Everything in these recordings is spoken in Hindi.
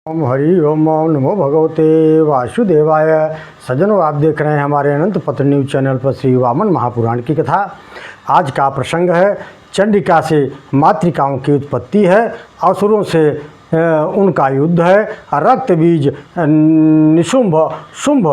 ओम हरि ओम नमो भगवते वासुदेवाय। सज्जनों, आप देख रहे हैं हमारे अनंत पत्र न्यूज चैनल पर श्री वामन महापुराण की कथा। आज का प्रसंग है चंडिका से मातृकाओं की उत्पत्ति है, असुरों से उनका युद्ध है, रक्त बीज निशुंभ शुंभ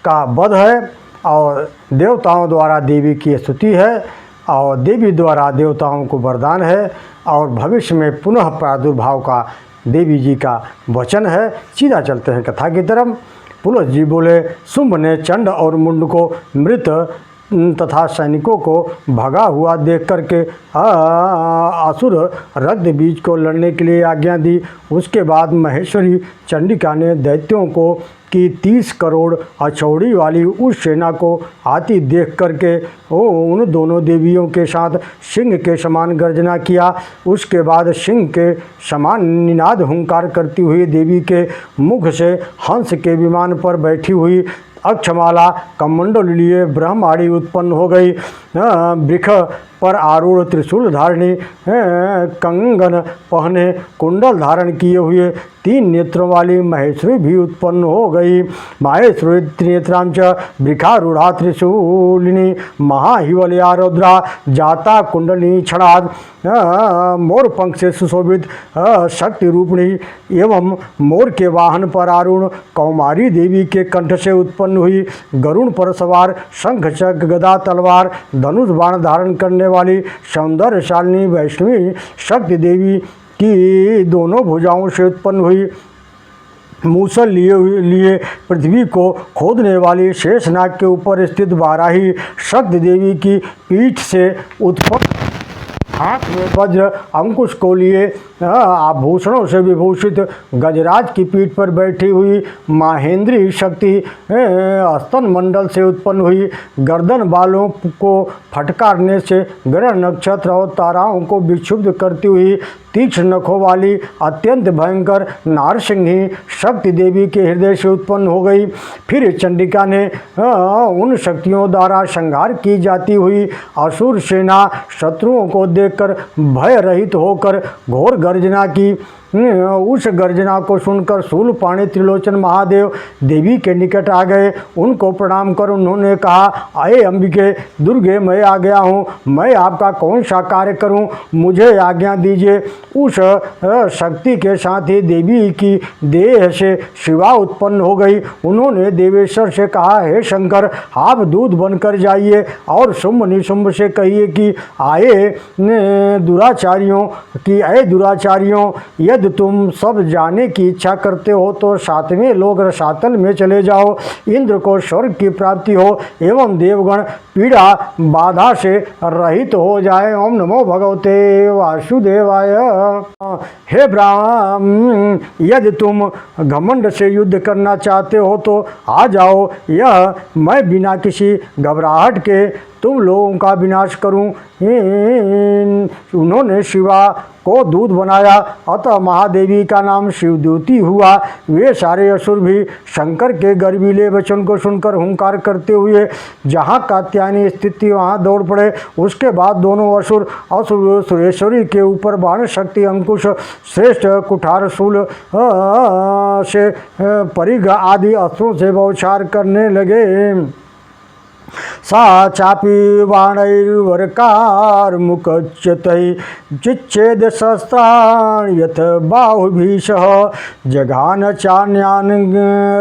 का वध है और देवताओं द्वारा देवी की स्तुति है और देवी द्वारा देवताओं को वरदान है और भविष्य में पुनः प्रादुर्भाव का देवी जी का वचन है। सीधा चलते हैं कथा की तरफ। पुलह जी बोले, शुंभ ने चंड और मुंड को मृत तथा सैनिकों को भगा हुआ देख करके असुर रक्त बीज को लड़ने के लिए आज्ञा दी। उसके बाद महेश्वरी चंडिका ने दैत्यों को कि 30 करोड़ अछौड़ी वाली उस सेना को आती देख करके उन दोनों देवियों के साथ सिंह के समान गर्जना किया। उसके बाद सिंह के समान निनाद हुंकार करती हुई देवी के मुख से हंस के विमान पर बैठी हुई अक्षमाला कमंडल लिए ब्रह्माणी उत्पन्न हो गई। वृक्ष पर आरूढ़ त्रिशूल धारणी कंगन पहने कुंडल धारण किए हुए 3 नेत्रों वाली महेश्वरी भी उत्पन्न हो गई। माहेश्वरी त्रिनेत्रां च वृक्षारूढ़ा त्रिशूलिनी महाहिवलया रुद्रा जाता कुंडलिनी क्षणाद। मोर पंख से सुशोभित शक्ति रूपिणी एवं मोर के वाहन पर आरूढ़ कौमारी देवी के कंठ से उत्पन्न हुई। गरुड़ पर सवार शंख चक्र गदा तलवार धनुष बाण धारण करने वाली सौंदर्यशालिनी वैष्णवी शक्ति देवी की दोनों भुजाओं से उत्पन्न हुई। मूसल लिए पृथ्वी को खोदने वाली शेषनाग के ऊपर स्थित वाराही शक्ति देवी की पीठ से उत्पन्न हाथ में वज्र अंकुश को लिए आभूषणों से विभूषित गजराज की पीठ पर बैठी हुई माहेंद्री शक्ति स्तन मंडल से उत्पन्न हुई। गर्दन बालों को फटकारने से ग्रह नक्षत्र और ताराओं को विक्षुब्ध करती हुई तीक्ष्ण नखों वाली अत्यंत भयंकर नारसिंही शक्ति देवी के हृदय से उत्पन्न हो गई। फिर चंडिका ने उन शक्तियों द्वारा संहार की जाती हुई असुर सेना शत्रुओं को देखकर भय रहित होकर घोर गर्जना की। उस गर्जना को सुनकर शूलपाणी त्रिलोचन महादेव देवी के निकट आ गए। उनको प्रणाम कर उन्होंने कहा, आए अंबिके दुर्गे, मैं आ गया हूँ। मैं आपका कौन सा कार्य करूँ, मुझे आज्ञा दीजिए। उस शक्ति के साथ ही देवी की देह से शिवा उत्पन्न हो गई। उन्होंने देवेश्वर से कहा, हे शंकर, आप दूध बनकर जाइए और शुंभ निशुंभ से कहिए कि आए दुराचारियों, यदि तुम सब जाने की इच्छा करते हो तो 7वें लोक रसातल में चले जाओ। इंद्र को स्वर्ग की प्राप्ति हो एवं देवगण पीड़ा बाधा से रहित हो जाए। ओम नमो भगवते वासुदेवाय। हे ब्राह्मण, यदि तुम घमंड से युद्ध करना चाहते हो तो आ जाओ। यह मैं बिना किसी घबराहट के तुम लोगों का विनाश करूं। उन्होंने शिवा को दूध बनाया, अतः महादेवी का नाम शिवद्युति हुआ। वे सारे असुर भी शंकर के गर्वीले वचन को सुनकर हुंकार करते हुए जहाँ कात्यायनी स्थित थी वहाँ दौड़ पड़े। उसके बाद दोनों असुर सुरेश्वरी के ऊपर बाण शक्ति अंकुश श्रेष्ठ कुठार शूल से परिघ आदि अस्त्रों से बौछार करने लगे। सा चापी बाणैर्वरकार मुकच्यतै चिच्छेद शस्त्राणि यथ बाहुभीषः जघान चान्यान्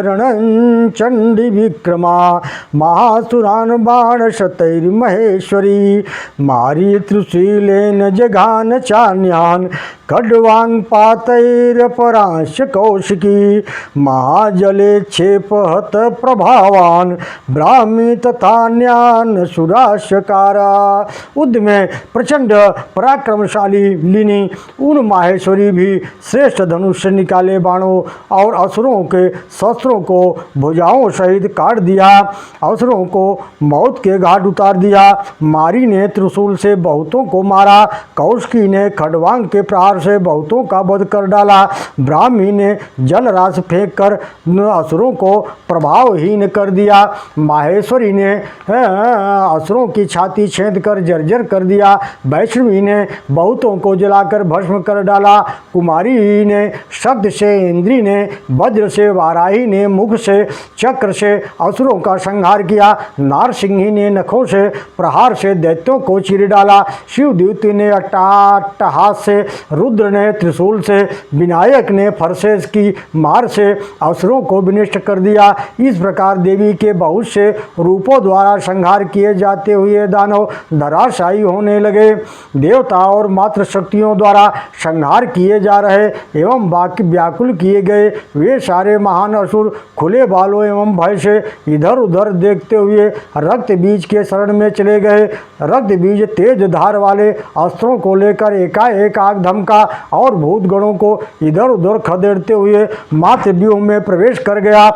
रणं चण्डी विक्रमा महासुरान् बाणशतैर्महेश्वरी मारी त्रिशूलेन जघान चान्यान् खड्वांग पातैरपरांश कौशिकी महाजले क्षेपहत प्रभावान ब्राह्मी तथा न्यान सुराशकारा। युद्ध में प्रचंड पराक्रमशाली लिनी उन माहेश्वरी भी श्रेष्ठ धनुष से निकाले बाणों और असुरों के शस्त्रों को भुजाओं सहित काट दिया, असुरों को मौत के घाट उतार दिया। मारी ने त्रिशूल से बहुतों को मारा, कौशिकी ने खड्वांग के प्रहार से बहुतों का वध कर डाला। ब्राह्मी ने जल राशि फेंक कर असुरों को प्रभावहीन कर दिया। माहेश्वरी ने असुरों की छाती छेद कर जर्जर कर दिया। वैष्णवी ने बहुतों को जलाकर भस्म कर डाला। कुमारी ने शब्द से, इंद्री ने वज्र से, वाराही ने मुख से, चक्र से असुरों का संहार किया। नारसिंही ने नखों से प्रहार से दैत्यों को चीर डाला। शिवद्यूति ने अट्टहास से, रुद्र ने त्रिशूल से, विनायक ने फरसेस की मार से असुरों को विनष्ट कर दिया। इस प्रकार देवी के बहुत से रूपों द्वारा संहार किए जाते हुए दानव धराशायी होने लगे। देवता और मात्र शक्तियों द्वारा संहार किए जा रहे एवं बाकी व्याकुल किए गए वे सारे महान असुर खुले बालों एवं भय से इधर उधर देखते हुए रक्त बीज के शरण में चले गए। रक्त बीज तेज धार वाले अस्त्रों को लेकर एकाएक आग धमका और भूत गणों को इधर उधर खदेड़ते हुए मात्र व्यूह में प्रवेश कर गया।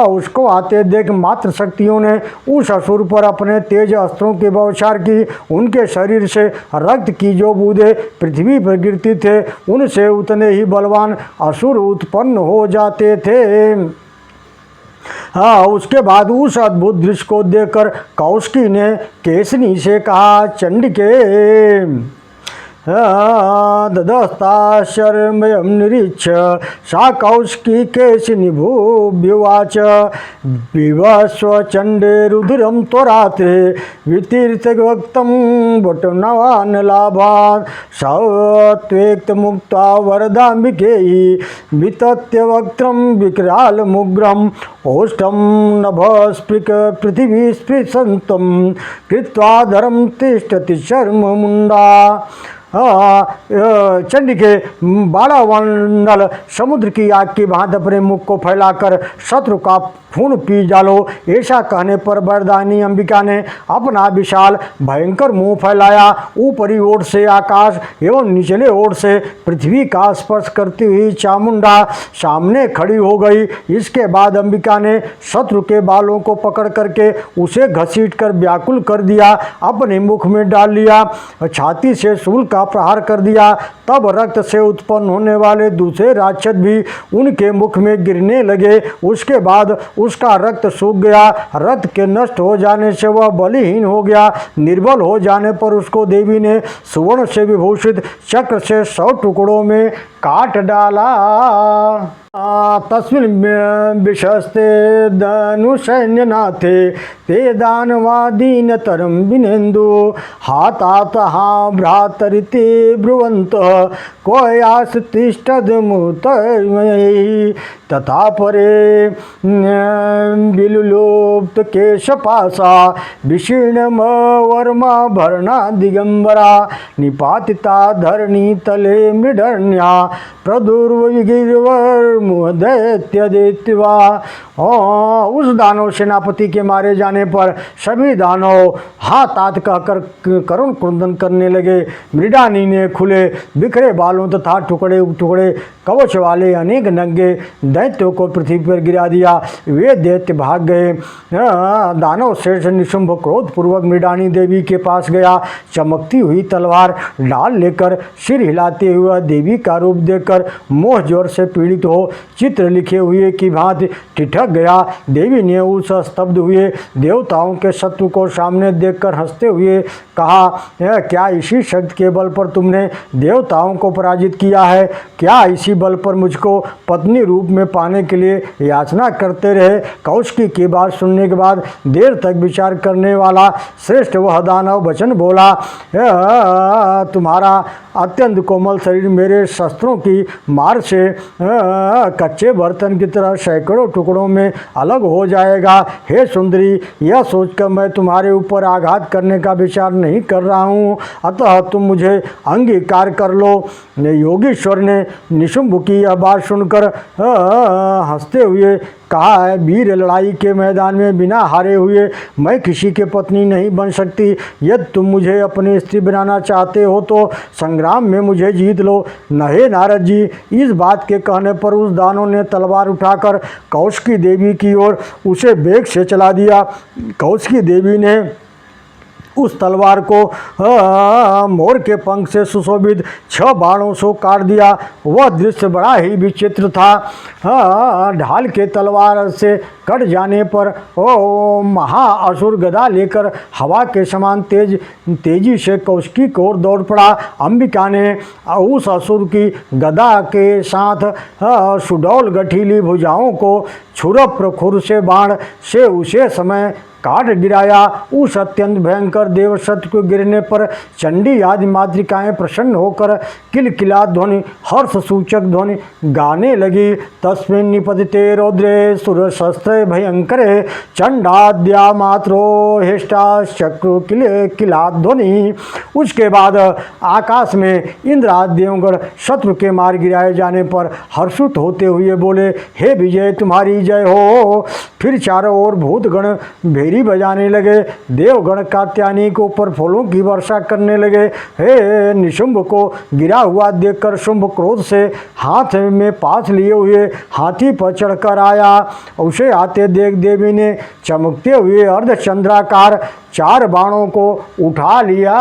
उसको आते देख मात्र शक्तियों ने उस असुर पर अपने तेज अस्त्रों की बौछार की। उनके शरीर से रक्त की जो बूंदें पृथ्वी पर गिरती थे उनसे उतने ही बलवान असुर उत्पन्न हो जाते थे। उसके बाद उस अद्भुत दृश्य को देखकर कौशिकी ने केसनी से कहा, चंडिके ददस्ता शर्मयं निरीक्ष सा कौशिकी केशिनी भूभ्युवाच विवस्व चंडे रुधिरं त्वरात्रे वितीर्थवक्तं वटनवान् लाभान् सत्वेक्तमुक्त्वा वरदाम्बिकेयी वितत्य वक्त्रं विकरालमुग्रम् ओष्ठं नभस्पृक् पृथिवी स्पृशन्तं कृत्वा धरं तिष्ठति शर्ममुण्डा। चंडिके बाड़ामंडल समुद्र की आग की भांति अपने मुख को फैलाकर शत्रु का खून पी डालो। ऐसा कहने पर वरदानी अंबिका ने अपना विशाल भयंकर मुंह फैलाया। ऊपरी ओर से आकाश एवं निचले ओर से पृथ्वी का स्पर्श करती हुई चामुंडा सामने खड़ी हो गई। इसके बाद अंबिका ने शत्रु के बालों को पकड़ करके उसे घसीट कर व्याकुल कर दिया, अपने मुख में डाल लिया, छाती से शूल का प्रहार कर दिया। तब रक्त से उत्पन्न होने वाले दूसरे राक्षस भी उनके मुख में गिरने लगे। उसके बाद उसका रक्त सूख गया। रक्त के नष्ट हो जाने से वह बलहीन हो गया। निर्बल हो जाने पर उसको देवी ने सुवर्ण से विभूषित चक्र से 100 टुकड़ों में काट डाला। तस्मिन् विशस्ते धनुषैन्यनाथे ते दानवादीनतरं विनेन्दु हातात हा भ्रातरिते ब्रुवन्तः क्वयास तिष्ठद्मुतमयैः तथा परे विलुलोप्त केशपाशा विशीर्णमवर्माभरणा दिगंबरा निपातिता धरणी तले मृडर्ण्या प्रदुर्वगिर्वर्मुदैत्यदेत्वा। उस दानव सेनापति के मारे जाने पर सभी दानव हाथ कहकर करुण क्रंदन करने लगे। मृडानी ने खुले बिखरे बालों तथा टुकड़े टुकड़े कवच वाले अनेक नंगे दैत्यों को पृथ्वी पर गिरा दिया। वे दैत्य भाग गए। दानव श्रेष्ठ निशुंभ क्रोधपूर्वक मृडानी देवी के पास गया। चमकती हुई तलवार डाल लेकर सिर हिलाते हुए देवी का रूप देखकर मोह ज्वर से पीड़ित हो चित्र लिखे हुए की भांति ठिठक गया। देवी ने उस स्तब्ध हुए देवताओं के शत्रु को सामने देखकर हंसते हुए कहा, क्या इसी शक्ति के बल पर तुमने देवताओं को पराजित किया है? क्या इसी बल पर मुझको पत्नी रूप में पाने के लिए याचना करते रहे? कौशिकी की बात सुनने के बाद देर तक विचार करने वाला श्रेष्ठ वह दानव वचन बोला, तुम्हारा अत्यंत कोमल शरीर मेरे शस्त्रों की मार से कच्चे बर्तन की तरह सैकड़ों टुकड़ों में अलग हो जाएगा। हे सुंदरी, यह सोचकर मैं तुम्हारे ऊपर आघात करने का विचार नहीं कर रहा हूँ, अतः तुम मुझे अंगीकार कर लो। योगीश्वर ने निशुंभ की यह बात सुनकर हंसते हुए कहा है, वीर लड़ाई के मैदान में बिना हारे हुए मैं किसी के पत्नी नहीं बन सकती। यदि तुम मुझे अपनी स्त्री बनाना चाहते हो तो संग्राम में मुझे जीत लो। नहे नारद जी। इस बात के कहने पर उस दानव ने तलवार उठाकर कौशिकी देवी की ओर उसे वेग से चला दिया। कौशिकी देवी ने उस तलवार को मोर के पंख से सुशोभित 6 बाणों से काट दिया। वह दृश्य बड़ा ही विचित्र था। ढाल के तलवार से कट जाने पर महाअसुर गदा लेकर हवा के समान तेजी से कौशिकी की ओर दौड़ पड़ा। अंबिका ने उस असुर की गदा के साथ सुडौल गठीली भुजाओं को छुरा प्रखुर से बाण से उसे समय काट गिराया। उस अत्यंत भयंकर देवशत्रु के गिरने पर चंडी आदि मातृकाएं प्रसन्न होकर किलकिला ध्वनि हर्ष सूचक ध्वनि गाने लगी। तस्मिन् निपतिते रौद्रे सुर शस्त्रे भयंकरे चंडाद्या मात्रो हेष्टाश्चक्र किला ध्वनि। उसके बाद आकाश में इंद्र आदि देवगण शत्रु के मार गिराए जाने पर हर्षित होते हुए बोले, हे विजय तुम्हारी जय हो। फिर चारों ओर भूतगण भेरी बजाने लगे। देवगण कात्यायनी के ऊपर फूलों की वर्षा करने लगे। हे निशुंभ को गिरा हुआ देखकर शुंभ क्रोध से हाथ में पास लिए हुए हाथी पर चढ़कर आया। उसे आते देख देवी ने चमकते हुए अर्धचंद्राकार 4 बाणों को उठा लिया।